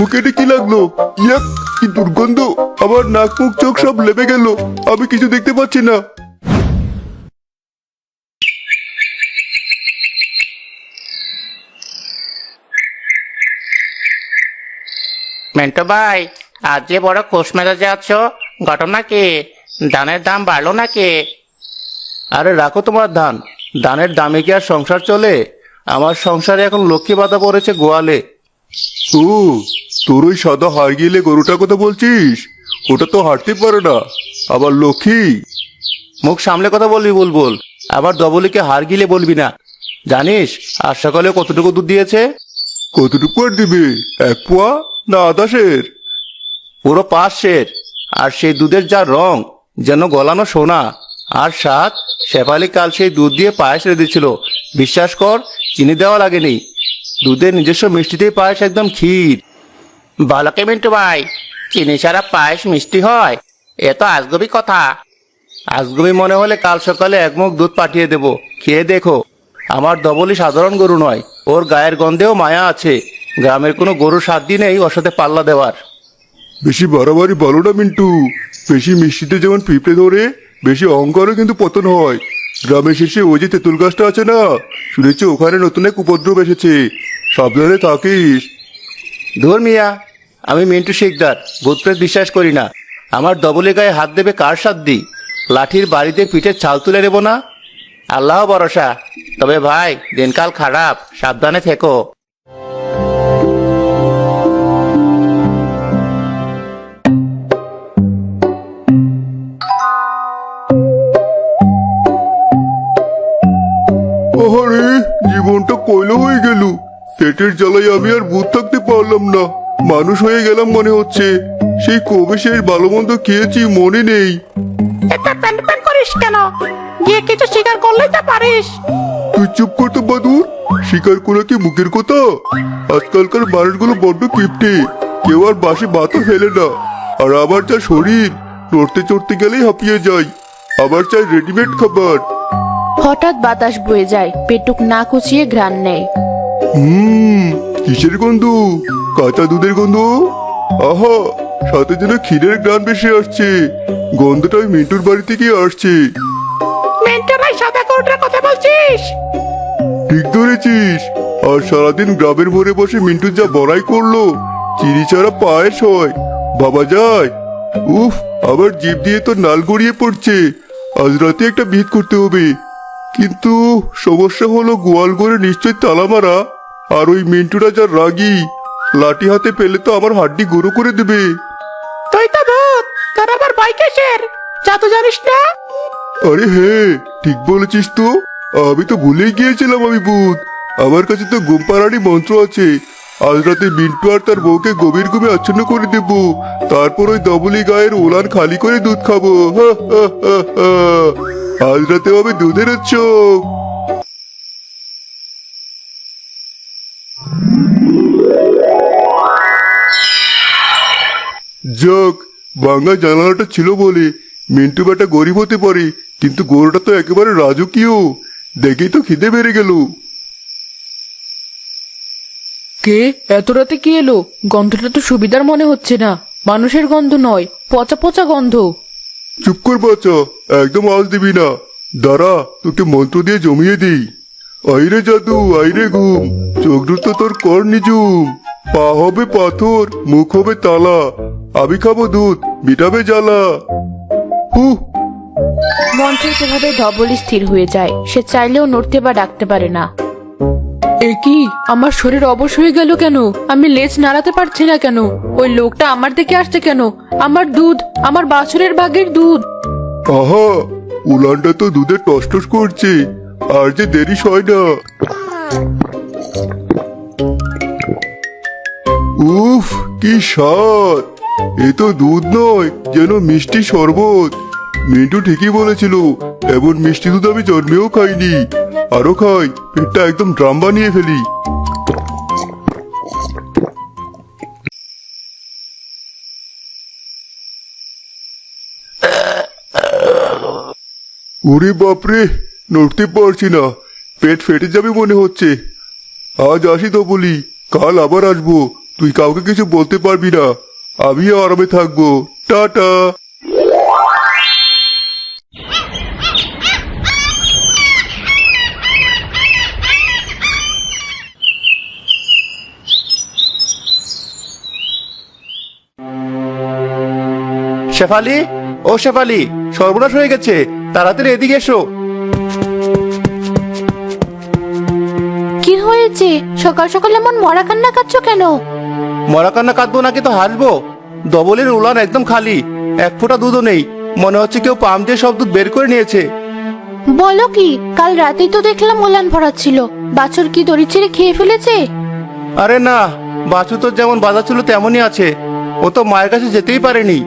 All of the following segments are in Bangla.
মুখে এটা কি লাগলো? ইয়াক, কি দুর্গন্ধ! আমার নাক মুখ চোখ সব লেবে গেল। আমি কিছু দেখতে পাচ্ছি না। মেন্টু ভাই, আজ যে বড় খোশ মেজাজে আছো, ঘটনা কি? ধানের দাম বাড়লো নাকি? আরে রাখো তোমার ধান। ধানের দামে কি আর সংসার চলে? আমার সংসারে এখন লক্ষ্মী বাধা পড়েছে গোয়ালে। ও, তোর ওই সাদা হাড় গিলে গরুটার কথা বলছিস? ওটা তো হাঁটতে পারে না, আবার লক্ষ্মী। মুখ সামলে কথা বলবি বুলবুল। আবার ডবলিকে হাড় গিলে বলবি না। জানিস আজ সকালে কতটুকু দুধ দিয়েছে? কতটুকু আর দিবে? 1 পোয়া না আধা সের? পুরো 5 সের। আর সেই দুধের যা রং, যেন গলানো সোনা। আর স্বাদ, শেফালি কাল সেই দুধ দিয়ে পায়েস রেঁধেছিল। বিশ্বাস কর, চিনি দেওয়া লাগেনি। দুধের নিজস্ব মিষ্টিতেই পায়েস একদম ক্ষীর। বলো কি মিন্টু ভাই, চিনি ছাড়া পায়েস মিষ্টি হয়? এ তো আজগবি কথা। আজগুবি মনে হলে কাল সকালে 1 মুখ দুধ পাঠিয়ে দেব, খেয়ে দেখো। আমার ডবলি সাধারণ গরু নয়, ওর গায়ের গন্ধেও মায়া আছে। গ্রামের কোনো গরুর সাধ্যই নেই ওর সাথে পাল্লা দেওয়ার। বেশি বাড়াবাড়ি বলো না মিন্টু। বেশি মিষ্টিতে যেমন পিঁপড়ে ধরে, বেশি অহংকারও কিন্তু পতন হয়। গ্রামের শেষে ওই যে তেঁতুল গাছটা আছে না, শুনেছি ওখানে নতুন এক উপদ্রব এসেছে। সাবধানে থাকিস। ধর মিয়া, আমি মিন্টু শিকদার, ভূতপ্রেত বিশ্বাস করি না। আমার ডবলে গায়ে হাত দেবে কার সাধ্যি? লাঠির বাড়িতে পিঠের ছাল তুলে নেব না? আল্লাহ ভরসা। তবে ভাই, দিনকাল খারাপ, সাবধানে থেকো। আরে, জীবনটা কয়লা হয়ে গেল। পেটের জ্বালায় আমি আর ভূত থাকতে পারলাম না। মানুষ হয়ে গেলাম মনে হচ্ছে। সেই কবে শেষ ভালো মন্দ খেয়েছি মনে নেই। এটা প্যান প্যান করিস কেন? গিয়ে কিছু স্বীকার করলেই তো পারিস। তুই চুপ করতে বাদুর। স্বীকার করা কি মুখের কথা? আজকালকার মানুষগুলো বড্ড কিপটে। কেউ আর বাসি ভাতও ফেলে না। আর আমার যা শরীর, নড়তে চড়তে গেলেই হাঁপিয়ে যাই। আবার চাই রেডিমেড খাবার। হঠাৎ বাতাস বয়ে যায়, পেটুক না কুচিয়ে ঘ্রাণ নেয়। কিসের গন্ধ? কাঁচা দুধের গন্ধ। আহা, সাথে যেন ক্ষীরের গ্রান বেশি আসছে। গন্ধটা ওই মিন্টুর বাড়ি থেকে আসছে। মিন্টু ভাই, সাদা গরুটার কথা বলছিস? ঠিক ধরেছিস। আর সারাদিন গ্রামের মোড়ে বসে মিন্টু যা বড়াই করলো, চিনি ছাড়া পায়েস হয়, বাবা যায়। উফ, আবার জিভ দিয়ে তো নাল গড়িয়ে পড়ছে। আজ রাতে একটা ভিত করতে হবে। কিন্তু সমস্যা হলো, গোয়াল ঘরে নিশ্চয় তালা মারা। আর ওই মিন্টুরা যা রাগী, লাঠি হাতে পেলে তো আমার হাড্ডি গুঁড়ো করে দেবে। তুই তো ভূত, তোর আবার ভয় কিসের? জাদু জানিস না? আরে হ্যাঁ, ঠিক বলেছিস তো। আমি তো ভুলেই গিয়েছিলাম আমি ভূত। আমার কাছে তো ঘুম পাড়ারই মন্ত্র আছে। আজ রাতে মিন্টু আর তার বউকে গভীর ঘুমে আচ্ছন্ন করে দেব। তারপর ওই ডবলি গায়ের ওলান খালি করে দুধ খাবো। হা, হা, হা, হা। আজ রাতে হবে দুধের উৎসব। যাক, ভাঙা জানালাটা ছিল বলে মিন্টু বেটা গরিব হতে পারে, কিন্তু গরুটা তো একেবারে রাজকীয়। দেখেই তো খিদে বেড়ে গেল। কে এত রাতে কি এলো? গন্ধটা তো সুবিধার মনে হচ্ছে না। মানুষের গন্ধ নয়, পচা পচা গন্ধ। চুপ কর বাচ্চা, একদম আওয়াজ দিবি না। দাঁড়া, তোকে মন্ত্র দিয়ে জমিয়ে দিই। আইরে জাদু, আইরে ঘুম, চোখ দুটো তোর কর নিজুম। পা হবে পাথর, মুখ হবে তালা। আমি খাবো দুধ, মিটাবে জ্বালা। হুহ। মন্ত্রের প্রভাবে ধবলি স্থির হয়ে যায়। সে চাইলেও নড়তে বা ডাকতে পারে না। এ কি, আমার শরীর অবশ হয়ে গেল কেন? আমি লেজ নাড়াতে পারছি না কেন? ওই লোকটা আমার দিকে আসছে কেন? আমার দুধ, আমার বাছুরের ভাগের দুধ। আহা, উলানটা তো দুধে টসটস করছে। আর যে দেরি হয় না। উফ, কি স্বাদ! এ তো দুধ নয়, যেন মিষ্টি শরবত। মিন্টু ঠিকই বলেছিল, এমন মিষ্টি দুধ আমি জন্মেও খাইনি। আরো খাই, পেটটা একদম ড্রাম বানিয়ে ফেলি। ওরে বাপরে, নড়তে পারছি না। পেট ফেটে যাবে মনে হচ্ছে। আজ আসি তো বলি, কাল আবার আসবো। তুই কাউকে কিছু বলতে পারবি না। আমিও আরামে থাকবো। টাটা। শেফালি, ও শেফালি, সর্বনাশ হয়ে গেছে, তাড়াতাড়ি এদিকে এসো। কি হয়েছে? সকাল সকাল এমন মরা কান্না কাঁদছো কেন? মরা কান্না কাঁদবো নাকি তো হাসবো? ডবলের উলান একদম খালি, এক ফোঁটা দুধও নেই। মনে হচ্ছে কেউ পাম্প দিয়ে সব দুধ বের করে নিয়েছে। বলো কি? কাল রাতেই তো দেখলাম ওলান ভরা ছিল। বাছুর কি দড়ি ছিঁড়ে খেয়ে ফেলেছে? আরে না, বাছু তো যেমন বাধা ছিল তেমনই আছে। ও তো মায়ের কাছে যেতেই পারেনি।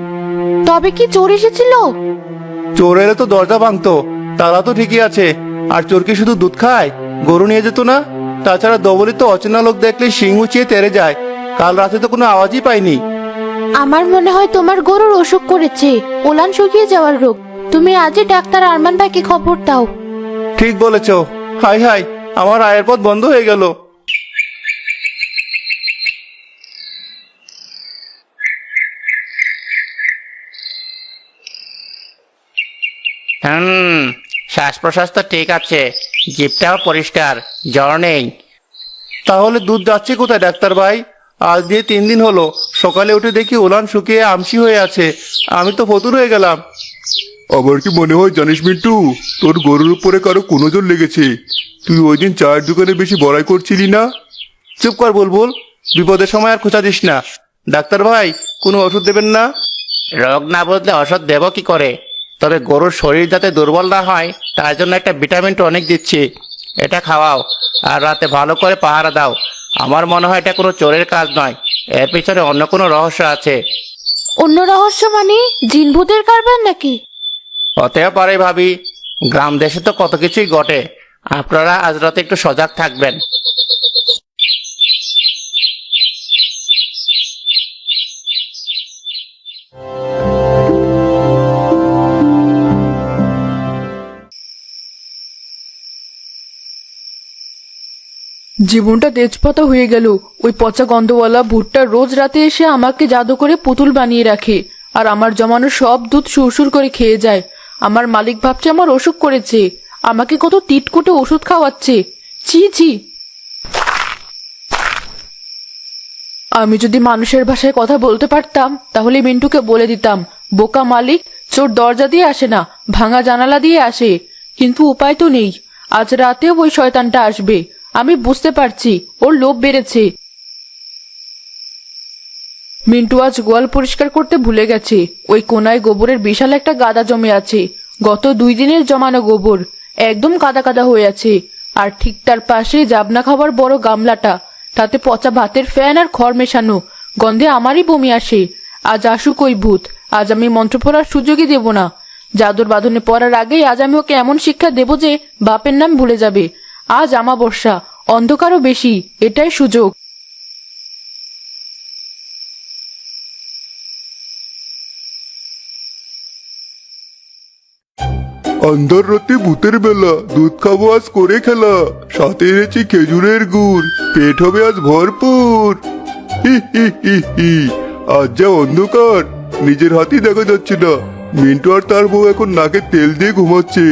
তবে কি চোর এসেছিল? চোর এলে তো দরজা ভাঙতো, তারা তো ঠিকই আছে। আর চোর কি শুধু দুধ খায়? গরু নিয়ে যেত না? তাছাড়া ডবলি তো অচেনা লোক দেখলে শিং উঁচিয়ে তেড়ে যায়। কাল রাতে তো কোনো আওয়াজই পাইনি। আমার মনে হয় তোমার গরুর অসুখ করেছে, ওলান শুকিয়ে যাওয়ার রোগ। তুমি আজই ডাক্তার আরমান ভাইকে খবর দাও। ঠিক বলেছ। হাই হাই, আমার আয়ের পথ বন্ধ হয়ে গেল। শ্বাস প্রশ্বাস তো ঠিক আছে, জিভটাও পরিষ্কার, জ্বর নেই। তাহলে দুধ যাচ্ছে কোথায় ডাক্তার ভাই? আজ দিয়ে 3 দিন হলো, সকালে উঠে দেখি উলান শুকিয়ে আমসি হয়ে আছে। আমি তো ফতুর হয়ে গেলাম। আবার কি মনে হয় জানিস মিন্টু, তোর গরুর উপরে কারো কোনো জোর লেগেছে। তুই ওই দিন চায়ের দোকানে বেশি বড়াই করছিলি না? চুপ কর বুলবুল, বিপদের সময় আর খোঁচা দিস না। ডাক্তার ভাই, কোনো ওষুধ দেবেন না? রোগ না বুঝলে ওষুধ দেবো কি করে? তবে গরুর শরীর যাতে দুর্বল না হয় তার জন্য একটা ভিটামিন টনিক দিচ্ছি, এটা খাওয়াও। আর রাতে ভালো করে পাহারা দাও। আমার মনে হয় এটা কোনো চোরের কাজ নয়, এর পিছনে অন্য কোনো রহস্য আছে। অন্য রহস্য মানে জিন ভূতের কারবার নাকি? হতেও পারে ভাবি, গ্রাম দেশে তো কত কিছুই ঘটে। আপনারা আজ রাতে একটু সজাগ থাকবেন। জীবনটা তেজপাতা হয়ে গেল। ওই পচা গন্ধওয়ালা ভুট্টা রোজ রাতে এসে আমাকে জাদু করে পুতুল বানিয়ে রাখে, আর আমার জমানো সব দুধ সুরসুর করে খেয়ে যায়। আমার মালিক ভাবছে আমার অসুখ করেছে, আমাকে কত তিটকুটে ওষুধ খাওয়াচ্ছে। ছি ছি। আমি যদি মানুষের ভাষায় কথা বলতে পারতাম তাহলে মিন্টুকে বলে দিতাম, বোকা মালিক, চোর দরজা দিয়ে আসে না, ভাঙা জানালা দিয়ে আসে। কিন্তু উপায় তো নেই, আজ রাতেও ওই শয়তানটা আসবে। আমি বুঝতে পারছি ওর লোভ বেড়েছে। মিন্টু আজ গোয়াল পরিষ্কার করতে ভুলে গেছে। ওই কোনায় গোবরের বিশাল একটা গাদা জমে আছে, গত 2 দিনের জমানো গোবর, একদম কাদা কাদা হয়ে আছে। আর ঠিক তার পাশে জাবনা খাবার বড় গামলাটা, তাতে পচা ভাতের ফ্যান আর খড় মেশানো, গন্ধে আমারই বমি আসে। আজ আসুক ওই ভূত, আজ আমি মন্ত্র পড়ার সুযোগই দেব না। জাদুর বাঁধনে পড়ার আগেই আজ আমি ওকে এমন শিক্ষা দেব যে বাপের নাম ভুলে যাবে। আজ আমাবস্যা, অন্ধকারও বেশি, এটাই সুযোগ। অন্ধর রাতে ভূতের বেলা, দুধ খাবো আজ করে খেলা, সাথে এনেছি খেজুরের গুড়, পেট হবে আজ ভরপুর। হি হি হি হি। আজ যা অন্ধকার, নিজের হাতেই দেখা যাচ্ছে না। মিন্টু আর তার বউ এখন নাকে তেল দিয়ে ঘুমাচ্ছে,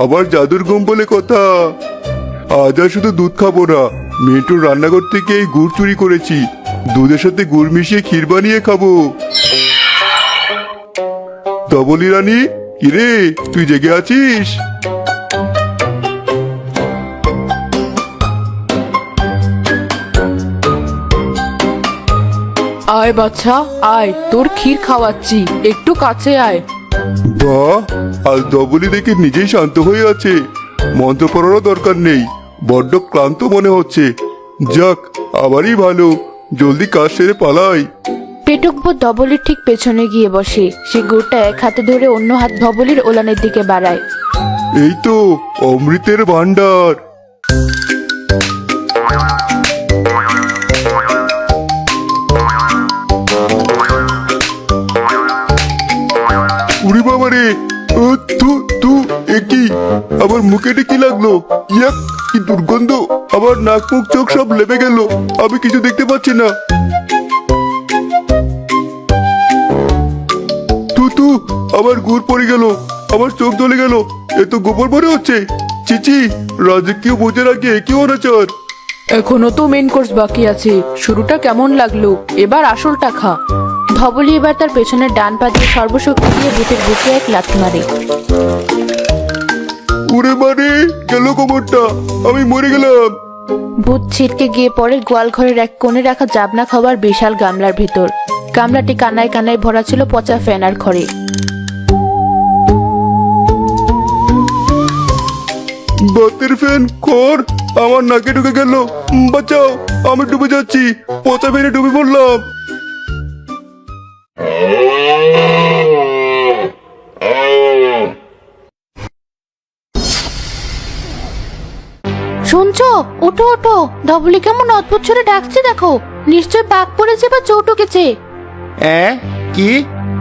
আবার জাদুর ঘুম বলে কথা। আজ আর শুধু দুধ খাবো না, মিন্টুর রান্নাঘর থেকে এই গুড় চুরি করেছি, দুধের সাথে গুড় মিশিয়ে ক্ষীর বানিয়ে খাবো। ধবলি রানী, কিরে তুই জেগে আছিস? আয় বাচ্চা আয়, তোর ক্ষীর খাওয়াচ্ছি, একটু কাছে আয়। বাহ, আজ ধবলি দেখে নিজেই শান্ত হয়ে আছে। মন্ত্র পড়ারও দরকার নেই, বড্ড ক্লান্ত মনে হচ্ছে। যাক, আবারই ভালো, জলদি কাজ সেরে পালাই। পেটুকবো ধবলির ঠিক পেছনে গিয়ে বসে। সে গুড়টা এক হাতে ধরে অন্য হাত ধবলির ওলানের দিকে বাড়ায়। এই তো অমৃতের ভান্ডার। উড়ি বাবা রে, তু তু, একই আবার মুখে কি লাগলো? ইয়াক, কি দুর্গন্ধ! আবার নাক মুখ চোখ সব লেবে গেল, আমি কিছু দেখতে পাচ্ছি না। আমার গুড় পড়ে গেল, আমার চোখ জ্বলে গেল, এ তো গোবর মনে হচ্ছে। চিচি, রাজকীয় ভোজের আগে কি অনাচার! এখনো তো মেন কোর্স বাকি আছে। শুরুটা কেমন লাগলো, এবার আসলটা খা। ধবলি এবার তার পেছনের ডান পা দিয়ে সর্বশক্তি দিয়ে ভূতের বুকে এক লাথি মারে। উড়ে মারে গেল গোবরটা, আমি মরে গেলাম। ভূত ছিটকে গিয়ে পড়ে গোয়াল ঘরের এক কোণে রাখা জাবনা খাবার বিশাল গামলার ভেতর। গামলাটি কানায় কানায় ভরা ছিল পচা ফেনার খড়ে। বাতের ফ্যান খড় আমার নাকে ঢুকে গেল। বাঁচাও, আমি ডুবে যাচ্ছি, পচা ফেনে ডুবে পড়লাম। শুনছো? ওঠো ওঠো, ধবলি কেমন অদ্ভুত সুরে ডাকছে দেখো। নিশ্চয় পাক পড়েছে বা চোট উঠেছে। কি?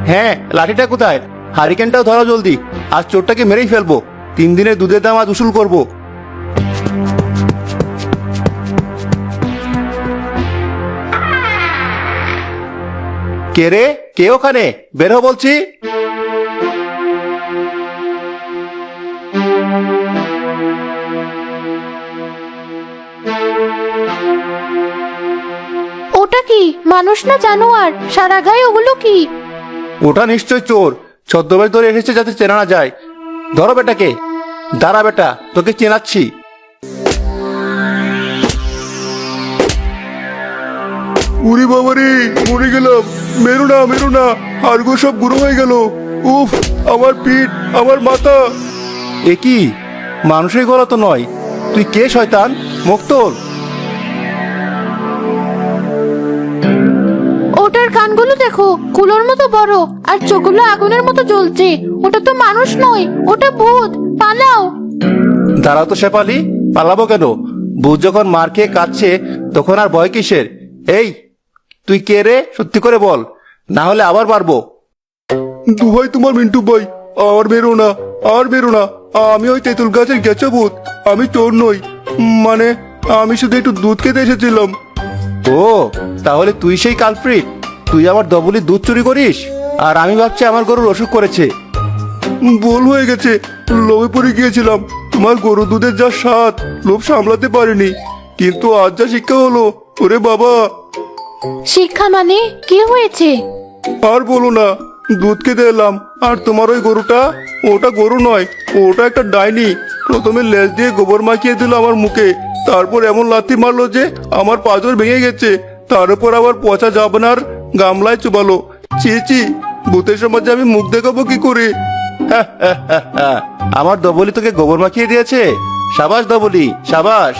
হ্যাঁ, লাঠিটা কোথায়? হারিকেনটাও ধরো জলদি, আজ চোরটাকে মেরেই ফেলবো। 3 দিনের দুধের দাম আজ উসুল করবো। কে রে? কে ওখানে? বের হ বলছি। ওটা কি, মানুষ না জানোয়ার? সারা গায়ে ওগুলো কি? ওটা নিশ্চয় চোর, ছদ্মবেশ ধরে এসেছে যাতে চেনা না যায়। ধরো বেটাকে। দাঁড়া বেটা, তোকে চেনাচ্ছি। উরি বাবারে, মরে গেলাম। মেরো না, মেরো না, হাড়গো সব গুঁড়ো হয়ে গেল। উফ, আমার পিঠ, আমার মাথা। এ কি? মানুষের গলা তো নয়। তুই কে শয়তান? মুখ তোল। ওটার কানগুলো দেখো, কুলোর মতো বড়, আর চোখগুলো আগুনের মতো জ্বলছে। ওটা তো মানুষ নয়, ওটা ভূত। পালাও। দাঁড়াও তো শেফালি, পালাবো কেন? ভূত যখন মার খেয়ে কাঁদছে তখন আর ভয় কিসের? এই, তুই কে রে? সত্যি করে বল, না হলে আবার মারবো। দুভাই তোমার মিন্টু ভাই, আর বেরো না, আর বেরো না। আমি ওই তেঁতুল গাছের গেছো ভূত, আমি চোর নই। মানে আমি শুধু একটু দুধ খেতে এসেছিলাম। ও, তাহলে তুই সেই কালপ্রিট। তুই আমার ধবলির দুধ চুরি করিস, আর আমি ভাবছি আমার গরুর অসুখ করেছে। ভুল হয়ে গেছে, লোভে পড়ে গিয়েছিলাম। তোমার গরু দুধের যা স্বাদ, লোভ সামলাতে পারিনি। কিন্তু আজ যা শিক্ষা হলো, ওরে বাবা। শিক্ষা মানে? কি হয়েছে? আর বলো না, দুধ খেতে এলাম, আর তোমার ওই গরুটা, ওটা গরু নয়, ওটা একটা ডাইনি। প্রথমে লেজ দিয়ে গোবর মাখিয়ে দিল আমার মুখে, তারপর এমন লাথি মারলো যে আমার পাঁজর ভেঙে গেছে। তার উপর আবার পচা জাবনার গামলায় চুবালো। ছি ছি, ভূতের সমাজে আমি মুখ দেখাবো কি করে? আমার ধবলি তোকে গোবর মাখিয়ে দিয়েছে? সাবাস ধবলি, সাবাস।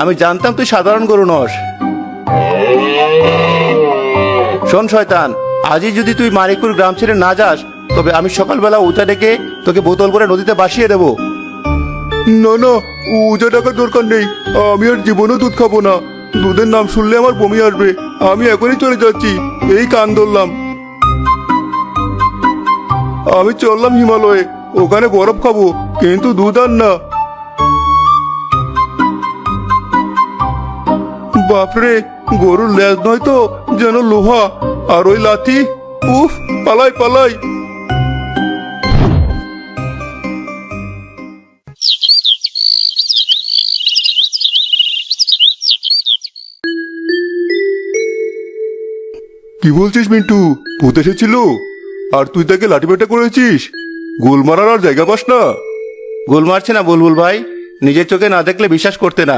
আমি জানতাম তুই সাধারণ গরু নস। শোন শয়তান, আজই যদি তুই মানিকপুর গ্রাম ছেড়ে না যাস, তবে আমি সকালবেলা উঁচা ডেকে তোকে বোতল করে নদীতে ভাসিয়ে দেবো। না না, উজা টাকার দরকার নেই। আমি আর জীবনেও দুধ খাবো না। দুধের নাম শুনলে আমার বমি আসবে। আমি এখনই চলে যাচ্ছি, এই কান ধরলাম। আমি চললাম হিমালয়ে, ওখানে বরফ খাবো, কিন্তু দুধ আর না। বাপরে, গরুর লেজ নয় তো, যেন লোহা। আর ওই লাথি, উফ, পালাই পালাই। কি বলছিস মিন্টু? ভূত এসেছিল আর তুই তাকে লাঠিপেটা করেছিস? গোল মারার আর জায়গা পাস না? গোল মারছে না বুলবুল ভাই, নিজের চোখে না দেখলে বিশ্বাস করতে না।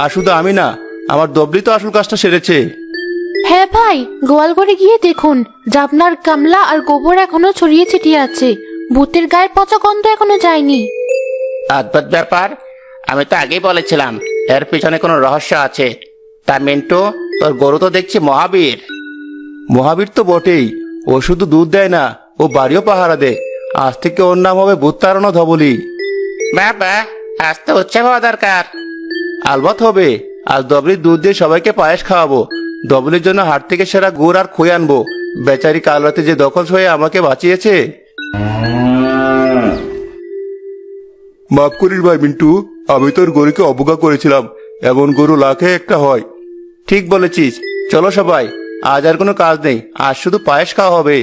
আর শুধু আমি না, আমার দবলি তো আসল কাজটা সেরেছে। হ্যাঁ ভাই, গোয়াল ঘরে গিয়ে দেখুন, জাবনার গামলা আর গোবর এখনো ছড়িয়ে ছিটিয়ে আছে। ভূতের গায়ের পচা গন্ধ এখনো যায়নি। অদ্ভুত ব্যাপার, আমি তো আগেই বলেছিলাম এর পিছনে কোনো রহস্য আছে। তা মিন্টু, তোর গরু তো দেখছি মহাবীর। মহাবীর তো বটেই, ও শুধু দুধ দেয় না, ও বাড়িও পাহারা দেয়। আজ থেকে ওর নাম হবে ভূত তাড়ানো ধবলি। বাবা, আজ তো উৎসব হওয়া দরকার। আলবত হবে, আজ ধবলির দুধ দিয়ে সবাইকে পায়েস খাওয়াবো। ধবলির জন্য হাট থেকে সেরা গুড় আর খই আনবো। বেচারি কাল রাতে যে দখল হয়ে আমাকে বাঁচিয়েছে। মাফ করিস ভাই মিন্টু, আমি তোর গরুকে অবজ্ঞা করেছিলাম। এমন গরু লাখে একটা হয়। ঠিক বলেছিস, চলো সবাই, আজ আর কোনো কাজ নেই, আজ শুধু পায়েস খাওয়া হবে।